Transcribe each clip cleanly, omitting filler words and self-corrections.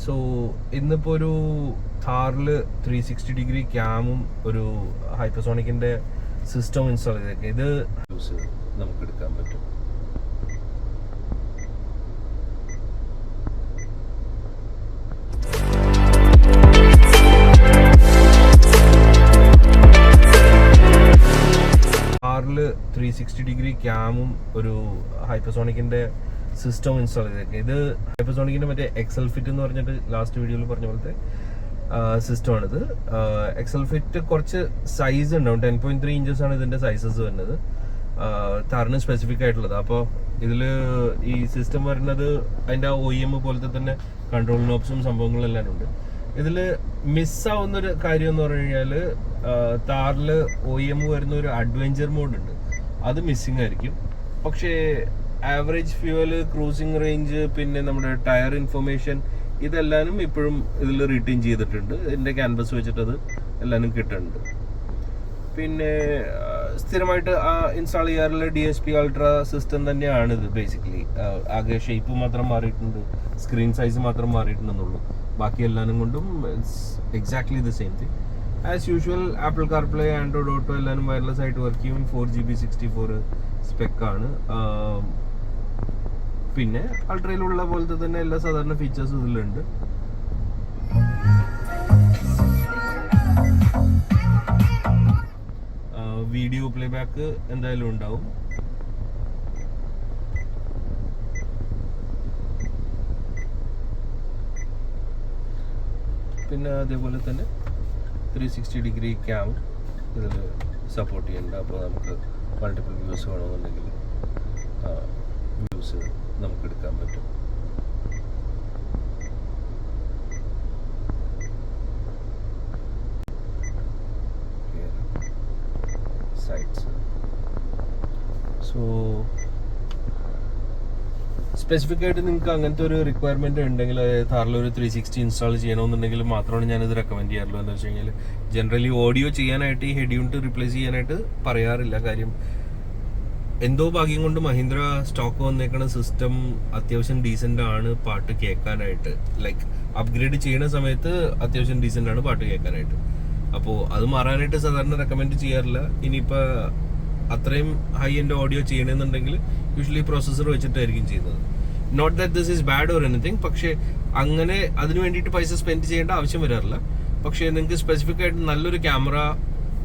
So ഇന്നിപ്പോൾ ഒരു കാറിൽ 360 ഡിഗ്രി ക്യാമും ഒരു ഹൈപ്പർസോണിക്കിൻ്റെ സിസ്റ്റം ഇൻസ്റ്റാൾ ചെയ്തേക്കാം. ഇത് യൂസ് നമുക്ക് എടുക്കാൻ പറ്റും. കാറിൽ 360 ഡിഗ്രി ക്യാമും ഒരു ഹൈപ്പർസോണിക്കിൻ്റെ സിസ്റ്റം ഇൻസ്റ്റാൾ ചെയ്തേക്കാം. ഇത് ഹൈപ്പർസോണിക്കിൻ്റെ മറ്റേ എക്സൽ ഫിറ്റ് എന്ന് പറഞ്ഞിട്ട് ലാസ്റ്റ് വീഡിയോയിൽ പറഞ്ഞ പോലത്തെ സിസ്റ്റമാണിത്. എക്സൽ ഫിറ്റ് കുറച്ച് സൈസ് ഉണ്ടാവും. 10.3 ഇഞ്ചസ് ആണ് ഇതിൻ്റെ സൈസസ് വരുന്നത്, താറിന് സ്പെസിഫിക് ആയിട്ടുള്ളത്. അപ്പോൾ ഇതിൽ ഈ സിസ്റ്റം വരുന്നത് അതിൻ്റെ OEM പോലത്തെ തന്നെ കൺട്രോൾ നോബ്സും സംഭവങ്ങളെല്ലാം ഉണ്ട്. ഇതിൽ മിസ്സാവുന്നൊരു കാര്യം എന്ന് പറഞ്ഞു കഴിഞ്ഞാൽ താറിൽ OEM വരുന്ന ഒരു അഡ്വഞ്ചർ മോഡ് ഉണ്ട്, അത് മിസ്സിങ് ആയിരിക്കും. പക്ഷേ ആവറേജ് ഫ്യൂവൽ, ക്രൂസിങ് റേഞ്ച്, പിന്നെ നമ്മുടെ ടയർ ഇൻഫർമേഷൻ ഇതെല്ലാനും ഇപ്പോഴും ഇതിൽ റീറ്റെയിൻ ചെയ്തിട്ടുണ്ട്. ഇതിൻ്റെ ക്യാൻവസ് വെച്ചിട്ട് അത് എല്ലാനും കിട്ടുന്നുണ്ട്. പിന്നെ സ്ഥിരമായിട്ട് ഇൻസ്റ്റാൾ ചെയ്യാറുള്ള DSP അൾട്രാ സിസ്റ്റം തന്നെയാണ് ഇത്. ബേസിക്കലി ആകെ ഷേപ്പ് മാത്രം മാറിയിട്ടുണ്ട്, സ്ക്രീൻ സൈസ് മാത്രം മാറിയിട്ടുണ്ടെന്നുള്ളൂ. ബാക്കി എല്ലാനും കൊണ്ടും exactly the same thing as usual. Apple CarPlay, Android auto എല്ലാനും വയർലെസ് ആയിട്ട് വർക്ക് ചെയ്യും. 4GB 64 സ്പെക്കാണ്. പിന്നെ അൾട്രയിലുള്ള പോലത്തെ തന്നെ എല്ലാ സാധാരണ ഫീച്ചേഴ്സും ഇതിലുണ്ട്. വീഡിയോ പ്ലേ ബാക്ക് എന്തായാലും ഉണ്ടാവും. പിന്നെ അതേപോലെ തന്നെ 360 ഡിഗ്രി ക്യാം ഇതിൽ സപ്പോർട്ട് ചെയ്യുന്നുണ്ട്. അപ്പോൾ നമുക്ക് മൾട്ടിപ്പിൾ വ്യൂസ് വേണമെന്നുണ്ടെങ്കിൽ വ്യൂസ് നമുക്ക് എടുക്കാൻ പറ്റും. സൈഡ്സ്. സോ സ്പെസിഫിക് ആയിട്ട് നിങ്ങൾക്ക് അങ്ങനത്തെ ഒരു റിക്വയർമെന്റ് ഉണ്ടെങ്കിൽ, താറിൽ ഒരു 360 ഇൻസ്റ്റാൾ ചെയ്യണമെന്നുണ്ടെങ്കിൽ മാത്രമാണ് ഞാനിത് റെക്കമെൻഡ് ചെയ്യാറുള്ളൂ. എന്ന് വെച്ച് കഴിഞ്ഞാൽ ജനറലി ഓഡിയോ ചെയ്യാനായിട്ട് ഈ ഹെഡ് യൂണിറ്റ് റീപ്ലേസ് ചെയ്യാനായിട്ട് പറയാറില്ല. കാര്യം എന്തോ ഭാഗ്യം കൊണ്ട് മഹീന്ദ്ര സ്റ്റോക്ക് വന്നേക്കണ സിസ്റ്റം അത്യാവശ്യം ഡീസൻ്റ് ആണ് പാട്ട് കേൾക്കാനായിട്ട്. ലൈക്ക് അപ്ഗ്രേഡ് ചെയ്യുന്ന സമയത്ത് അത്യാവശ്യം ഡീസൻ്റ് ആണ് പാട്ട് കേൾക്കാനായിട്ട്. അപ്പോൾ അത് മാറാനായിട്ട് സാധാരണ റെക്കമെൻഡ് ചെയ്യാറില്ല. ഇനിയിപ്പോൾ അത്രയും ഹൈ എൻഡ് ഓഡിയോ ചെയ്യണമെന്നുണ്ടെങ്കിൽ യൂഷ്വലി പ്രോസസ്സർ വെച്ചിട്ടായിരിക്കും ചെയ്യുന്നത്. Not that this is bad or anything, പക്ഷേ അങ്ങനെ അതിന് വേണ്ടിയിട്ട് പൈസ സ്പെൻഡ് ചെയ്യേണ്ട ആവശ്യം വരാറില്ല. പക്ഷേ നിങ്ങൾക്ക് സ്പെസിഫിക് ആയിട്ട് നല്ലൊരു ക്യാമറ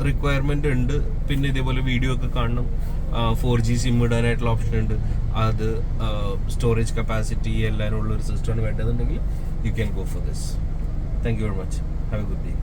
റിക്വയർമെന്റ് ഉണ്ട്, പിന്നെ ഇതേപോലെ വീഡിയോ ഒക്കെ കാണണം, 4G സിം ഇടാനായിട്ടുള്ള ഓപ്ഷൻ ഉണ്ട്, അത് സ്റ്റോറേജ് കപ്പാസിറ്റി എല്ലാവരും ഉള്ളൊരു സിസ്റ്റമാണ് വേണ്ടതെന്നുണ്ടെങ്കിൽ you can go for this. Thank you very much. Have a good day.